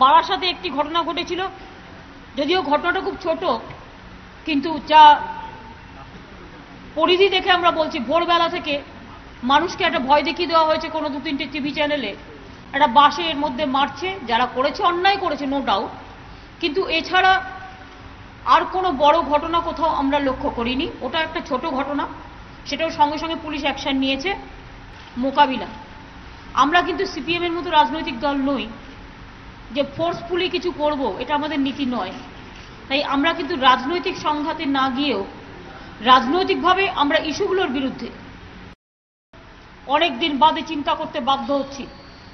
বারাসাতে একটি ঘটনা ঘটেছিল, যদিও ঘটনাটা খুব ছোট, কিন্তু যা পরিধি দেখে আমরা বলছি, ভোরবেলা থেকে মানুষকে একটা ভয় দেখিয়ে দেওয়া হয়েছে কোনো 2-3টে টিভি চ্যানেলে। একটা বাসে এর মধ্যে মারছে, যারা করেছে অন্যায় করেছে, নো ডাউট, কিন্তু এছাড়া আর কোনো বড় ঘটনা কোথাও আমরা লক্ষ্য করিনি। ওটা একটা ছোট ঘটনা, সেটাও সঙ্গে সঙ্গে পুলিশ অ্যাকশন নিয়েছে মোকাবিলা। আমরা কিন্তু সিপিএম এর মতো রাজনৈতিক দল নই যে ফোর্সফুলি কিছু করব, এটা আমাদের নীতি নয়। তাই আমরা কিন্তু রাজনৈতিক সংঘাতে না গিয়েও রাজনৈতিকভাবে আমরা ইস্যুগুলোর বিরুদ্ধে অনেক দিন বাদে চিন্তা করতে বাধ্য হচ্ছি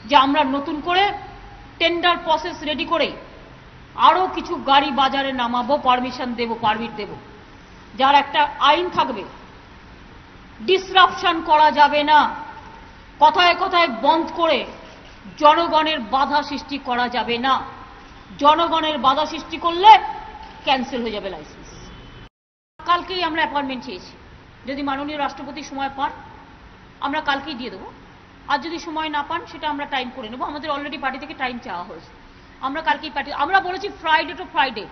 যে আমরা নতুন করে টেন্ডার প্রসেস রেডি করে আরও কিছু গাড়ি বাজারে নামাবো, পারমিশন দেব, পারমিট দেব, যার একটা আইন থাকবে। ডিসরাপশন করা যাবে না, কথায় কথায় বন্ধ করে জনগণের বাধা সৃষ্টি করা যাবে না। জনগণের বাধা সৃষ্টি করলে ক্যান্সেল হয়ে যাবে লাইসেন্স। কালকেই আমরা অ্যাপয়েন্টমেন্ট চেয়েছি, যদি মাননীয় রাষ্ট্রপতি সময় পান আমরা কালকেই দিয়ে দেবো, আর যদি সময় না পান সেটা আমরা টাইম করে নেব। আমাদের অলরেডি পার্টি থেকে টাইম চাওয়া হয়েছে, আমরা কালকেই পার্টি, আমরা বলেছি ফ্রাইডে টু ফ্রাইডে,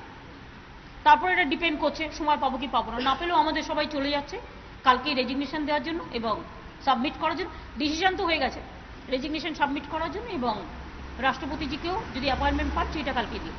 তারপর এটা ডিপেন্ড করছে সময় পাবো কি পাবো না। না পেলেও আমাদের সবাই চলে যাচ্ছে কালকেই রেজিগনেশন দেওয়ার জন্য এবং সাবমিট করার জন্য। ডিসিশন তো হয়ে গেছে রেজিগনেশন সাবমিট করার জন্য, এবং রাষ্ট্রপতিজিকেও যদি অ্যাপয়েন্টমেন্ট পাচ্ছি এটা কালকে দিই।